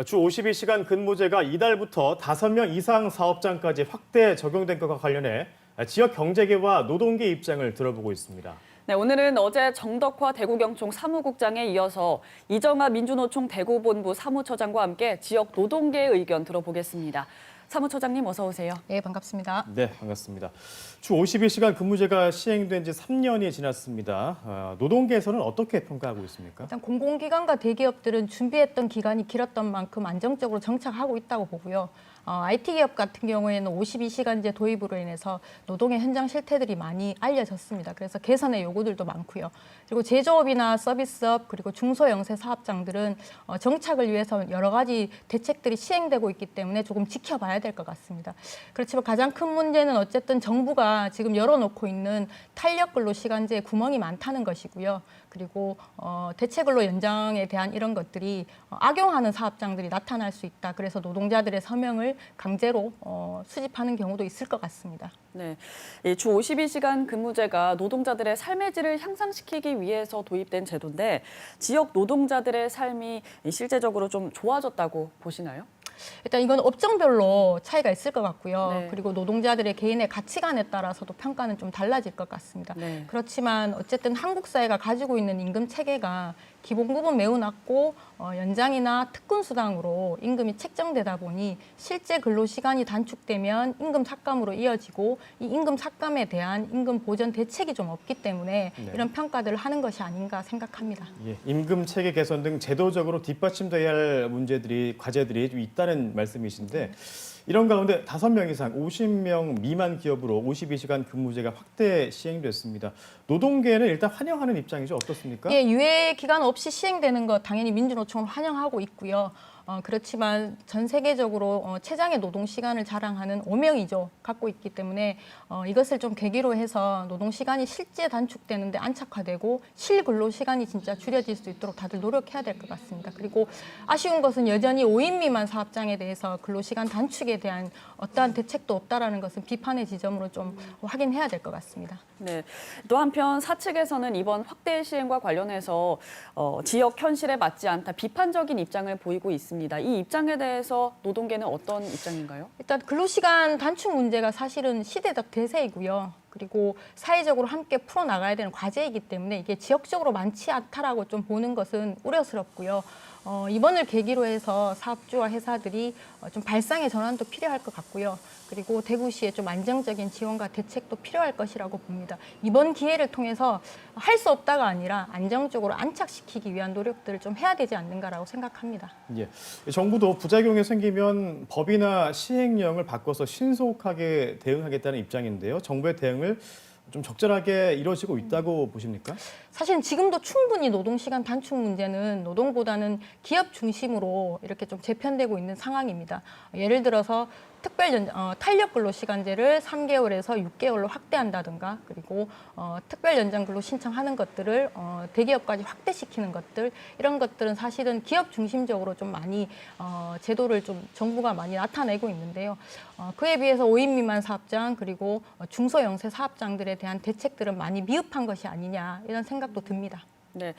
주 52시간 근무제가 이달부터 5명 이상 사업장까지 확대 적용된 것과 관련해 지역 경제계와 노동계 입장을 들어보고 있습니다. 네, 오늘은 어제 정덕화 대구경총 사무국장에 이어서 이정아 민주노총 대구본부 사무처장과 함께 지역 노동계의 의견 들어보겠습니다. 사무처장님 어서 오세요. 네, 반갑습니다. 네, 반갑습니다. 주 52시간 근무제가 시행된 지 3년이 지났습니다. 노동계에서는 어떻게 평가하고 있습니까? 일단 공공기관과 대기업들은 준비했던 기간이 길었던 만큼 안정적으로 정착하고 있다고 보고요. IT 기업 같은 경우에는 52시간제 도입으로 인해서 노동의 현장 실태들이 많이 알려졌습니다. 그래서 개선의 요구들도 많고요. 그리고 제조업이나 서비스업 그리고 중소영세 사업장들은 정착을 위해서 여러 가지 대책들이 시행되고 있기 때문에 조금 지켜봐야 될 것 같습니다. 그렇지만 가장 큰 문제는 어쨌든 정부가 지금 열어놓고 있는 탄력근로시간제에 구멍이 많다는 것이고요. 그리고 대체근로 연장에 대한 이런 것들이 악용하는 사업장들이 나타날 수 있다. 그래서 노동자들의 서명을 강제로 수집하는 경우도 있을 것 같습니다. 네, 주 52시간 근무제가 노동자들의 삶의 질을 향상시키기 위해서 도입된 제도인데 지역 노동자들의 삶이 실제적으로 좀 좋아졌다고 보시나요? 일단 이건 업종별로 차이가 있을 것 같고요. 네. 그리고 노동자들의 개인의 가치관에 따라서도 평가는 좀 달라질 것 같습니다. 네. 그렇지만 어쨌든 한국 사회가 가지고 있는 임금 체계가 기본급은 매우 낮고 연장이나 특근 수당으로 임금이 책정되다 보니 실제 근로시간이 단축되면 임금 삭감으로 이어지고 이 임금 삭감에 대한 임금 보전 대책이 좀 없기 때문에 네. 이런 평가들을 하는 것이 아닌가 생각합니다. 예, 임금 체계 개선 등 제도적으로 뒷받침돼야 할 문제들이, 과제들이 좀 있다는 말씀이신데 이런 가운데 5명 이상 50명 미만 기업으로 52시간 근무제가 확대 시행됐습니다. 노동계는 일단 환영하는 입장이죠. 어떻습니까? 예, 유예 기간 없이 시행되는 것 당연히 민주노총은 환영하고 있고요. 그렇지만 전 세계적으로 최장의 노동 시간을 자랑하는 5명이죠. 갖고 있기 때문에 이것을 좀 계기로 해서 노동 시간이 실제 단축되는데 안착화되고 실근로 시간이 진짜 줄여질 수 있도록 다들 노력해야 될 것 같습니다. 그리고 아쉬운 것은 여전히 5인 미만 사업장에 대해서 근로 시간 단축에 대한 어떠한 대책도 없다라는 것은 비판의 지점으로 좀 확인해야 될 것 같습니다. 네. 또 한편 사측에서는 이번 확대 시행과 관련해서 지역 현실에 맞지 않다 비판적인 입장을 보이고 있습니다. 이 입장에 대해서 노동계는 어떤 입장인가요? 일단 근로시간 단축 문제가 사실은 시대적 대세이고요. 그리고 사회적으로 함께 풀어나가야 되는 과제이기 때문에 이게 지역적으로 많지 않다라고 좀 보는 것은 우려스럽고요. 이번을 계기로 해서 사업주와 회사들이 좀 발상의 전환도 필요할 것 같고요. 그리고 대구시에 좀 안정적인 지원과 대책도 필요할 것이라고 봅니다. 이번 기회를 통해서 할 수 없다가 아니라 안정적으로 안착시키기 위한 노력들을 좀 해야 되지 않는가라고 생각합니다. 예, 정부도 부작용이 생기면 법이나 시행령을 바꿔서 신속하게 대응하겠다는 입장인데요. 정부의 대응을 좀 적절하게 이루어지고 있다고 보십니까? 사실 지금도 충분히 노동시간 단축 문제는 노동보다는 기업 중심으로 이렇게 좀 재편되고 있는 상황입니다. 예를 들어서 탄력근로시간제를 3개월에서 6개월로 확대한다든가 그리고 특별연장근로 신청하는 것들을 대기업까지 확대시키는 것들 이런 것들은 사실은 기업 중심적으로 좀 많이 제도를 좀 정부가 많이 나타내고 있는데요. 그에 비해서 5인 미만 사업장 그리고 중소영세 사업장들에 대한 대책들은 많이 미흡한 것이 아니냐 이런 생각도 듭니다. 네.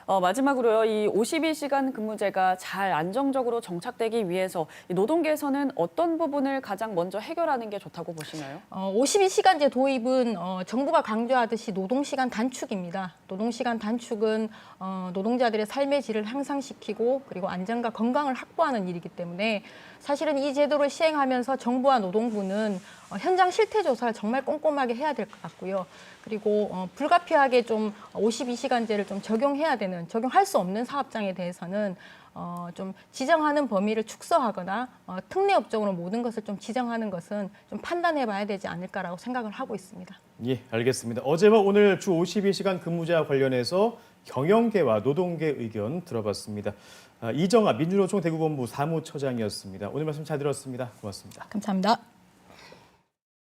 마지막으로요, 이 52시간 근무제가 잘 안정적으로 정착되기 위해서 이 노동계에서는 어떤 부분을 가장 먼저 해결하는 게 좋다고 보시나요? 52시간제 도입은 정부가 강조하듯이 노동시간 단축입니다. 노동시간 단축은 노동자들의 삶의 질을 향상시키고 그리고 안전과 건강을 확보하는 일이기 때문에 사실은 이 제도를 시행하면서 정부와 노동부는 현장 실태 조사를 정말 꼼꼼하게 해야 될 것 같고요. 그리고 불가피하게 좀 52시간제를 좀 적용할 수 없는 사업장에 대해서는 좀 지정하는 범위를 축소하거나 특례업종으로 모든 것을 좀 지정하는 것은 좀 판단해봐야 되지 않을까라고 생각을 하고 있습니다. 예, 알겠습니다. 어제와 오늘 주 52시간 근무제와 관련해서 경영계와 노동계 의견 들어봤습니다. 이정아 민주노총 대구본부 사무처장이었습니다. 오늘 말씀 잘 들었습니다. 고맙습니다. 감사합니다.